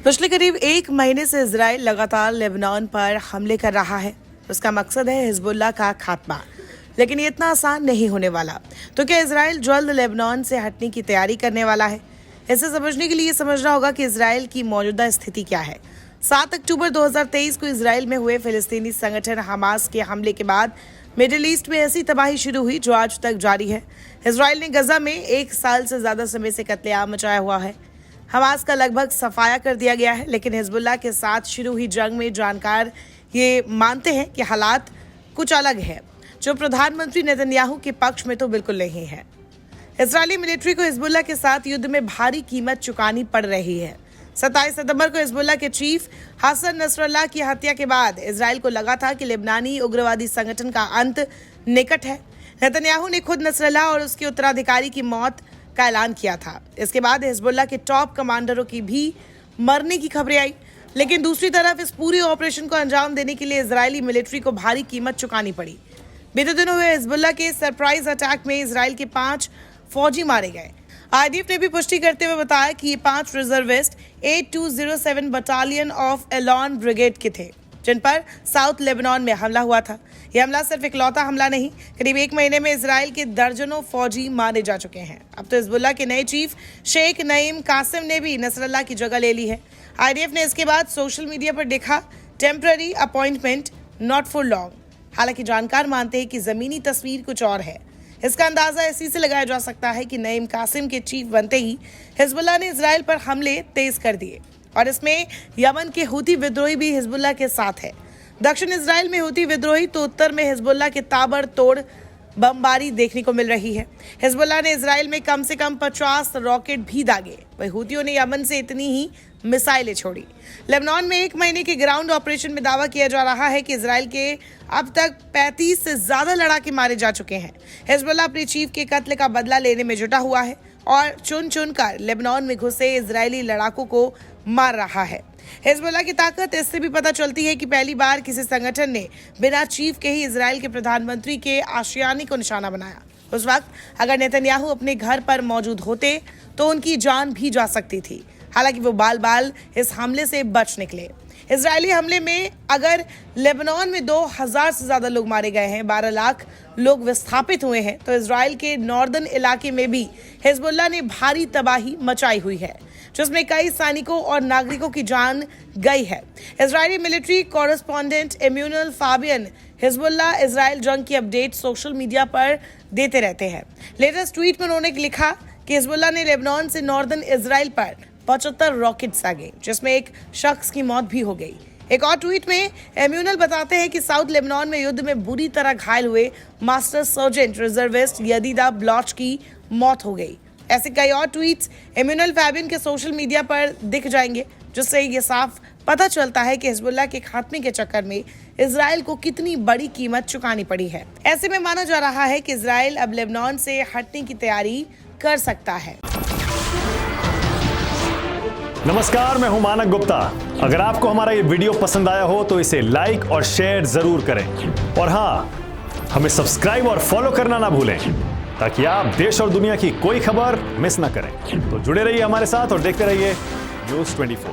पिछले करीब एक महीने से इजराइल लगातार लेबनान पर हमले कर रहा है। उसका मकसद है हिजबुल्लाह का खात्मा, लेकिन ये इतना आसान नहीं होने वाला। तो क्या इजराइल जल्द लेबनान से हटने की तैयारी करने वाला है? इसे समझने के लिए समझना होगा कि इजराइल की मौजूदा स्थिति क्या है। 7 अक्टूबर 2023 को इजराइल में हुए फिलिस्तीनी संगठन हमास के हमले के बाद मिडिल ईस्ट में ऐसी तबाही शुरू हुई जो आज तक जारी है। इजराइल ने गजा में 1 साल से ज्यादा समय से कत्लेआम मचाया हुआ है। हमास का लगभग सफाया कर दिया गया है, लेकिन हिजबुल्लाह के साथ शुरू हुई जंग में जानकार ये मानते हैं कि हालात कुछ अलग है, जो प्रधानमंत्री नेतन्याहू के पक्ष में तो बिल्कुल नहीं है। इजरायली मिलिट्री को हिजबुल्लाह के साथ युद्ध में भारी कीमत चुकानी पड़ रही है। 27 सितंबर को हिजबुल्लाह के चीफ हसन नसरल्लाह की हत्या के बाद इजराइल को लगा था कि लेबनानी उग्रवादी संगठन का अंत निकट है। नेतन्याहू ने खुद नसरल्लाह और उसके उत्तराधिकारी की मौत का ऐलान किया था। इसके बाद हिजबुल्लाह के टॉप कमांडरों की भी मरने की खबरें आई, लेकिन दूसरी तरफ इस पूरे ऑपरेशन को अंजाम देने के लिए इजरायली मिलिट्री को भारी कीमत चुकानी पड़ी। बीते दिनों हुए हिजबुल्लाह के सरप्राइज अटैक में इजराइल के 5 फौजी मारे गए। आईडीएफ ने भी पुष्टि करते हुए बताया कि ये 5 reservist 8207 battalion of Elon brigade के थे, जिन पर साउथ लेबनान में हमला हुआ था। यह हमला सिर्फ इकलौता हमला नहीं, करीब 1 महीने में इजराइल के दर्जनों फौजी मारे जा चुके हैं। अब तो हिजबुल्लाह के नए चीफ शेख नईम कासिम ने भी नसरल्लाह की जगह ले ली है। आईडीएफ ने इसके बाद सोशल मीडिया पर लिखा, temporary appointment not for long. हालांकि जानकार मानते हैं कि जमीनी तस्वीर कुछ और है। इसका अंदाजा इसी से लगाया जा सकता है कि नईम कासिम के चीफ बनते ही हिजबुल्लाह ने इजराइल पर हमले तेज कर दिए, और इसमें यमन के हूती विद्रोही भी हिजबुल्लाह के साथ है। दक्षिण इजराइल में हूती विद्रोही तो उत्तर में हिजबुल्लाह के ताबड़तोड़ बमबारी देखने को मिल रही है। हिजबुल्लाह ने इजराइल में कम से कम 50 रॉकेट भी दागे, वहीं हूतियों ने यमन से इतनी ही मिसाइलें छोड़ी। लेबनान में 1 महीने के ग्राउंड ऑपरेशन में दावा किया जा रहा है कि इजराइल के अब तक 35 से ज्यादा लड़ाके मारे जा चुके हैं। हिजबुल्लाह अपने चीफ के कत्ल का बदला लेने में जुटा हुआ है और चुन चुन कर लेबनान में घुसे इजरायली लड़ाकों को मार रहा है। हिजबुल्लाह की ताकत इससे भी पता चलती है कि पहली बार किसी संगठन ने बिना चीफ के ही इजराइल के प्रधानमंत्री के आशियाने को निशाना बनाया। उस वक्त अगर नेतन्याहू अपने घर पर मौजूद होते तो उनकी जान भी जा सकती थी। हालांकि वो बाल बाल इस हमले से बच निकले। इजरायली हमले में अगर लेबनान में 2000 से ज्यादा लोग मारे गए हैं, 12 लाख लोग विस्थापित हुए हैं, तो इजराइल के नॉर्दर्न इलाके में भी हिजबुल्लाह ने भारी तबाही मचाई हुई है, जिसमें कई सैनिकों और नागरिकों की जान गई है। Israeli military correspondent Emmanuel Fabian Hezbollah Israel जंग की अपडेट सोशल मीडिया पर देते रहते हैं। लेटेस्ट ट्वीट में उन्होंने लिखा कि हिजबुल्लाह ने लेबनान से नॉर्दर्न इजराइल पर 75 रॉकेट्स दागे, जिसमें एक शख्स की मौत भी हो गई। एक और ट्वीट में इम्यूनल बताते हैं कि साउथ लेबनान में युद्ध में बुरी तरह घायल हुए मास्टर सर्जेंट रिजर्विस्ट यदीदा ब्लॉच की मौत हो गई। ऐसे कई और ट्वीट्स इम्यूनल फैबियन के सोशल मीडिया पर दिख जाएंगे, जिससे ये साफ पता चलता है कि हिजबुल्लाह के खात्मे के चक्कर में इजराइल को कितनी बड़ी कीमत चुकानी पड़ी है। ऐसे में माना जा रहा है कि इजराइल अब लेबनान से हटने की तैयारी कर सकता है। नमस्कार, मैं हूं मानक गुप्ता। अगर आपको हमारा ये वीडियो पसंद आया हो तो इसे लाइक और शेयर जरूर करें, और हाँ, हमें सब्सक्राइब और फॉलो करना ना भूलें, ताकि आप देश और दुनिया की कोई खबर मिस ना करें। तो जुड़े रहिए हमारे साथ और देखते रहिए News 24।